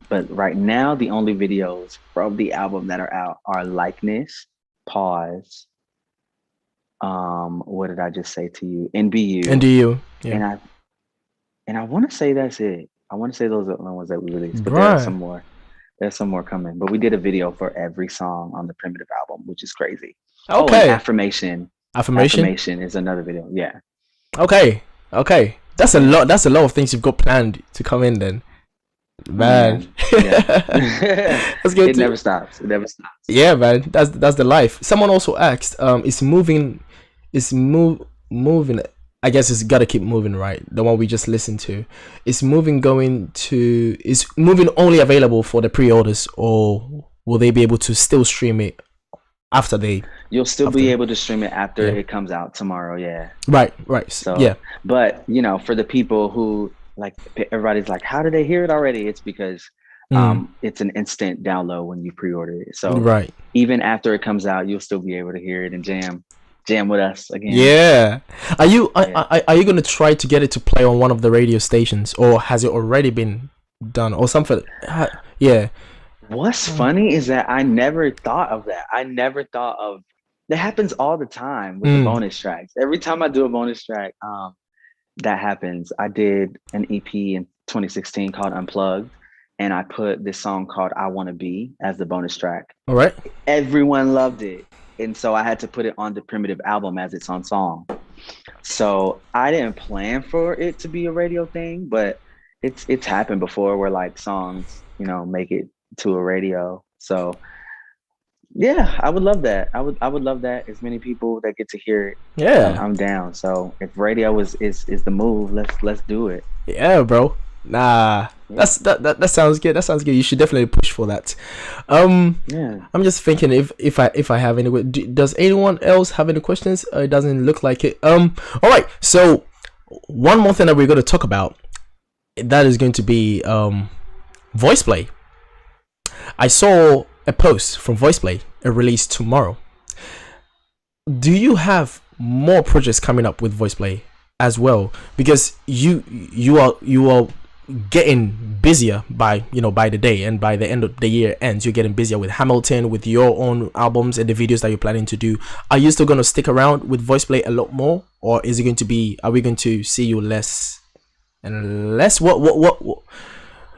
But right now, the only videos from the album that are out are Likeness, Pause. What did I just say to you? NDU. Yeah. And I want to say that's it. I want to say those are the ones that we released, but Right. there's some more. There's some more coming. But we did a video for every song on the Primitive album, which is crazy. Oh, Okay. and Affirmation. Affirmation. Affirmation is another video. Yeah. Okay. That's a lot. That's a lot of things you've got planned to come in then, man. Yeah. That's good. It never stops. It never stops. Yeah, man. That's the life. Someone also asked, moving. I guess it's gotta keep moving, right? The one we just listened to. Is moving only available for the pre-orders, or will they be able to still stream it after they? You'll still be able to stream it after it comes out tomorrow. Yeah. Right. So yeah. But for the people who like, everybody's like, how did they hear it already? It's because it's an instant download when you pre-order it. So even after it comes out, you'll still be able to hear it and jam with us again. Yeah. Are you gonna try to get it to play on one of the radio stations, or has it already been done or something? Yeah. What's funny is that I never thought of that. That happens all the time with the bonus tracks. Every time I do a bonus track, that happens. I did an EP in 2016 called Unplugged, and I put this song called I Wanna Be as the bonus track. All right. Everyone loved it. And so I had to put it on the Primitive album as its own song. So I didn't plan for it to be a radio thing, but it's happened before where like songs, make it to a radio. So yeah, I would love that. I would love that. As many people that get to hear it. Yeah. I'm down. So if radio is the move, let's do it. Yeah, bro. Nah. Yeah. That sounds good. That sounds good. You should definitely push for that. Yeah. I'm just thinking if I have any. Does anyone else have any questions? It doesn't look like it. All right. So one more thing that we're going to talk about, that is going to be Voiceplay. I saw a post from Voiceplay, a release tomorrow. Do you have more projects coming up with Voiceplay as well? Because you are getting busier by the day, and by the end of the year ends, you're getting busier with Hamilton, with your own albums and the videos that you're planning to do. Are you still going to stick around with Voiceplay a lot more, or is it going to be? Are we going to see you less and less? What?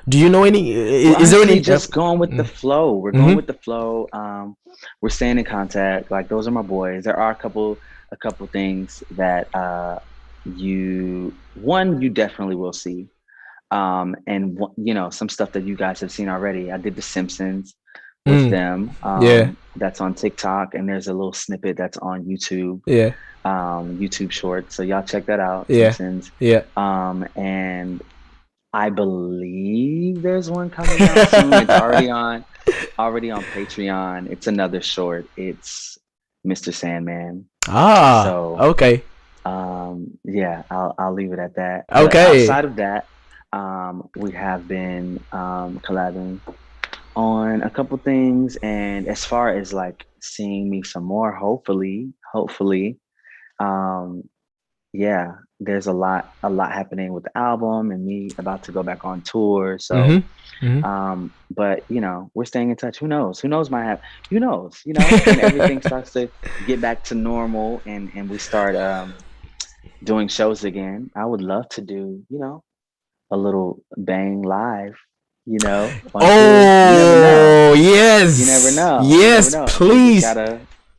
Do you know any? Is there any? Just going with the flow. We're going with the flow. We're staying in contact. Like, those are my boys. There are a couple things that you definitely will see. And some stuff that you guys have seen already. I did The Simpsons with them. That's on TikTok, and there's a little snippet that's on YouTube. Yeah. YouTube Shorts. So y'all check that out. Yeah. Simpsons. Yeah. And I believe there's one coming out soon. It's already on Patreon. It's another short. It's Mr. Sandman. So okay. Yeah, I'll leave it at that. Okay. But outside of that, we have been collabing on a couple things, and as far as like seeing me some more, hopefully, yeah, there's a lot happening with the album and me about to go back on tour. So but we're staying in touch. Who knows might happen. Who knows, when everything starts to get back to normal and we start doing shows again. I would love to do a little Bang live, Oh, yes. You never know. Yes, please.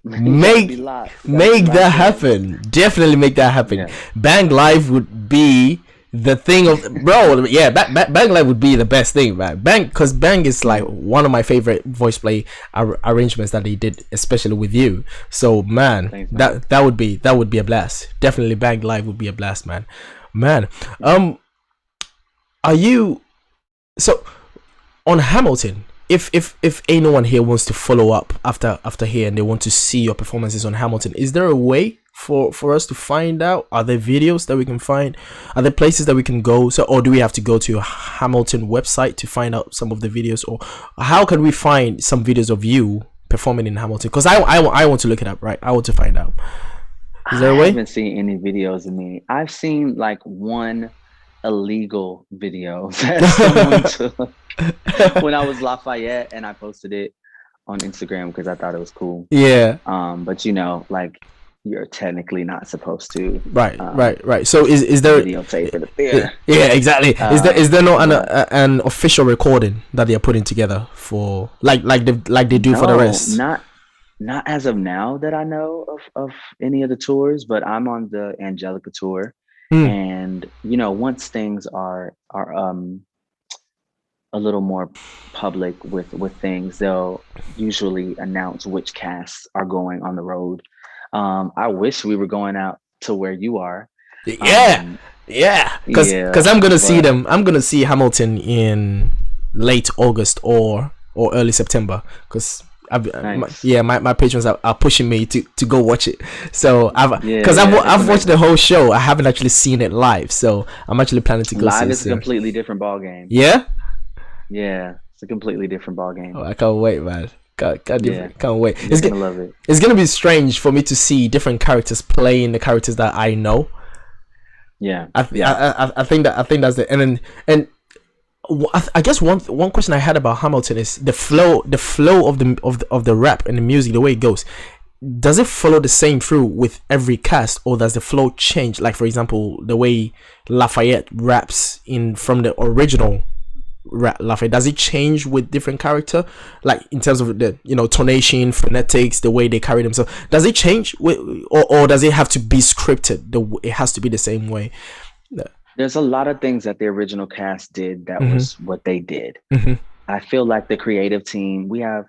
Make that happen. Definitely make that happen. Yeah. Bang Live would be the thing of, bro. Yeah, Bang Live would be the best thing, man. Because Bang is like one of my favorite Voiceplay arrangements that they did, especially with you. So man, thanks, man. that would be a blast. Definitely Bang Live would be a blast, man. Are you So on Hamilton, if anyone here wants to follow up after here and they want to see your performances on Hamilton, is there a way for us to find out? Are there videos that we can find? Are there places that we can go? So, or do we have to go to a Hamilton website to find out some of the videos, or how can we find some videos of you performing in Hamilton? Because I want to look it up, right? I want to find out. Is there a way? I haven't seen any videos of me. I've seen like one illegal video that someone took when I was Lafayette, and I posted it on Instagram because I thought it was cool. Yeah. But you know, like, you're technically not supposed to. Right. So is there videotape in the theater? Yeah, exactly. Is there no an official recording that they are putting together for like they do for the rest? Not as of now that I know of any of the tours, but I'm on the Angelica tour. And you know, once things are a little more public with things, they'll usually announce which casts are going on the road. I wish we were going out to where you are. Because I'm gonna see them. I'm gonna see Hamilton in late August or early September. Because my patrons are pushing me to go watch it. So I've watched the whole show. I haven't actually seen it live, so I'm actually planning to go live. See is it a completely different ball game. Yeah, it's a completely different ball game. Oh, I can't wait, man. Can't wait. You're gonna love it. It's gonna be strange for me to see different characters playing the characters that I know. I think that's it. And I guess one question I had about Hamilton is the flow of the rap and the music, the way it goes. Does it follow the same through with every cast, or does the flow change? Like, for example, the way Lafayette raps from the original Lafayette, does it change with different character, like in terms of the tonation, phonetics, the way they carry themselves? Does it change or does it have to be scripted? It has to be the same way. There's a lot of things that the original cast did that was what they did. I feel like the creative team, we have,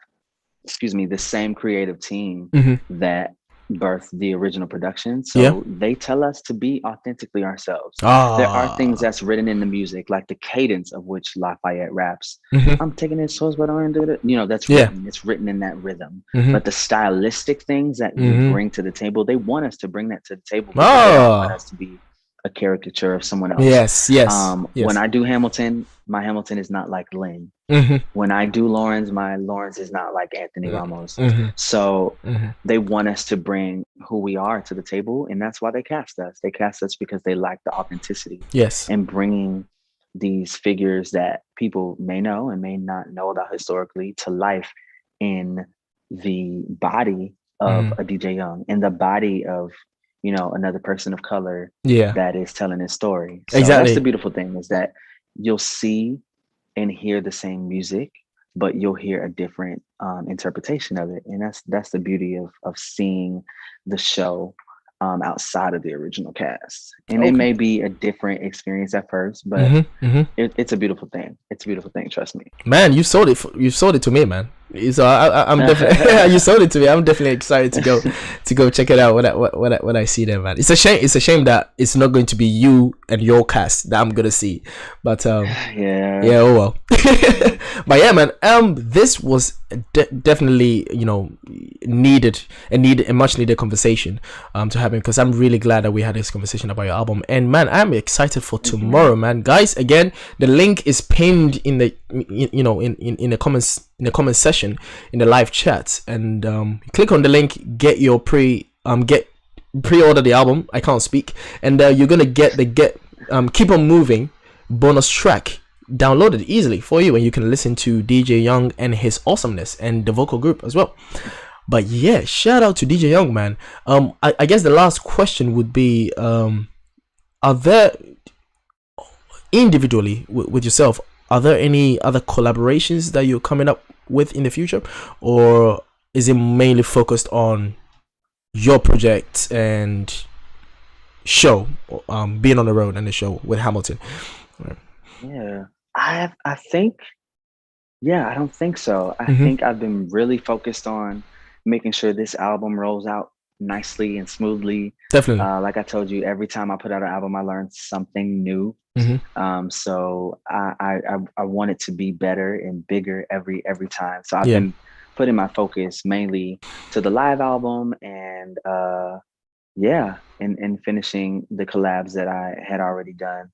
the same creative team that birthed the original production. So they tell us to be authentically ourselves. There are things that's written in the music, like the cadence of which Lafayette raps. I'm taking this source, but I'm gonna do it. That's written. It's written in that rhythm. But the stylistic things that you bring to the table, they want us to bring that to the table. They don't want us to be a caricature of someone else. Yes. When I do Hamilton, my Hamilton is not like Lynn. When I do Lawrence, my Lawrence is not like Anthony Ramos. So they want us to bring who we are to the table, and that's why they cast us. They cast us because they like the authenticity. Yes. And bringing these figures that people may know and may not know about historically to life in the body of a Deejay Young, in the body of another person of color that is telling his story. So exactly. That's the beautiful thing, is that you'll see and hear the same music, but you'll hear a different interpretation of it. And that's the beauty of seeing the show outside of the original cast. And it may be a different experience at first, but it's a beautiful thing. It's a beautiful thing. Trust me, man. You sold it to me, man. So I'm definitely you sold it to me. I'm definitely excited to go check it out when I see them, man. It's a shame that it's not going to be you and your cast that I'm gonna see, but oh well. But yeah, man, this was definitely needed a much needed conversation to happen, because I'm really glad that we had this conversation about your album. And man, I'm excited for tomorrow, man. Guys, again, the link is pinned in the in the comments, in the comment section in the live chat, and click on the link, get your pre-order the album. I can't speak. And you're gonna get Keep On Moving bonus track downloaded easily for you, and you can listen to Deejay Young and his awesomeness and the vocal group as well. But yeah, shout out to Deejay Young, man. I guess the last question would be, are there individually with yourself, are there any other collaborations that you're coming up with in the future, or is it mainly focused on your project and show, being on the road and the show with Hamilton? Yeah, I think, I don't think so. I think I've been really focused on making sure this album rolls out nicely and smoothly. Definitely. Like I told you, every time I put out an album, I learned something new. So I want it to be better and bigger every time. So I've been putting my focus mainly to the live album and and finishing the collabs that I had already done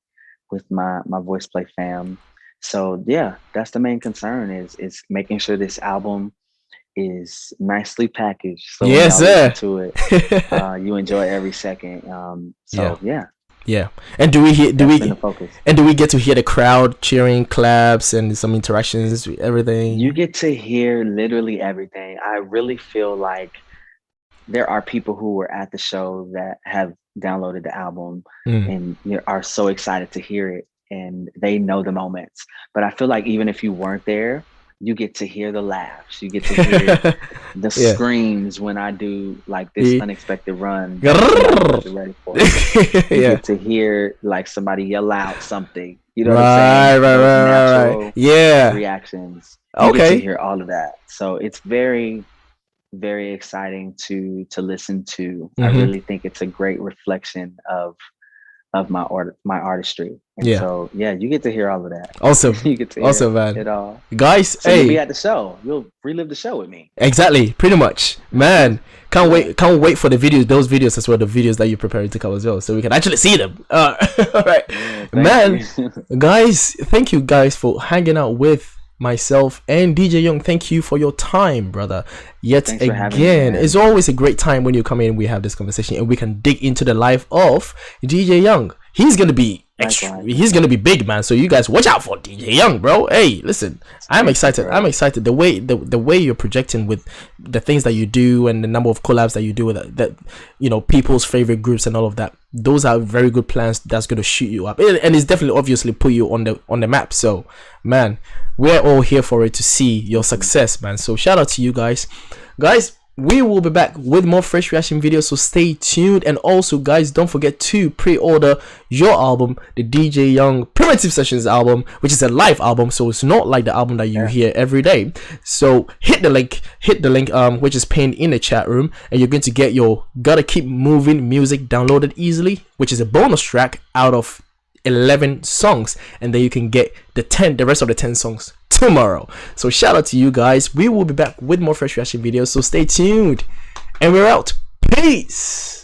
with my Voiceplay fam. So yeah, that's the main concern is making sure this album is nicely packaged. So when Yes, y'all listen sir. to it, you enjoy every second. Yeah. And do we hear? That's been the focus. And do we get to hear the crowd cheering, claps, and some interactions, everything? You get to hear literally everything. I really feel like there are people who were at the show that have downloaded the album and are so excited to hear it, and they know the moments. But I feel like even if you weren't there, you get to hear the laughs. You get to hear the screams when I do like this unexpected run that I wasn't ready for. You get to hear like somebody yell out something. You know what I'm saying? Right. Yeah. Reactions. You get to hear all of that. So it's very, very exciting to listen to. I really think it's a great reflection of my artistry. And so you get to hear all of that. Awesome. You get to hear man. It all. Guys, so you'll be at the show. You'll relive the show with me. Exactly, pretty much. Man, can't wait for the videos, those videos as well, the videos that you're preparing to come as well, so we can actually see them. All right. Man, guys, thank you guys for hanging out with myself and Deejay Young. Thank you for your time, brother. Thanks again, it's always a great time when you come in and we have this conversation and we can dig into the life of Deejay Young. He's gonna be big, man, so you guys watch out for Deejay Young, bro. Hey, listen, I'm excited. The way you're projecting with the things that you do and the number of collabs that you do with that people's favorite groups and all of that, those are very good plans that's going to shoot you up, and it's definitely obviously put you on the map. So man, we're all here for it to see your success, man. So shout out to you guys. We will be back with more fresh reaction videos, so stay tuned. And also, guys, don't forget to pre-order your album, the Deejay Young Primitive Sessions album, which is a live album, so it's not like the album that you hear every day. So hit the link which is pinned in the chat room, and you're going to get your Gotta Keep Moving music downloaded easily, which is a bonus track out of 11 songs, and then you can get the rest of the 10 songs tomorrow. So shout out to you guys. We will be back with more fresh reaction videos, so stay tuned, and we're out. Peace.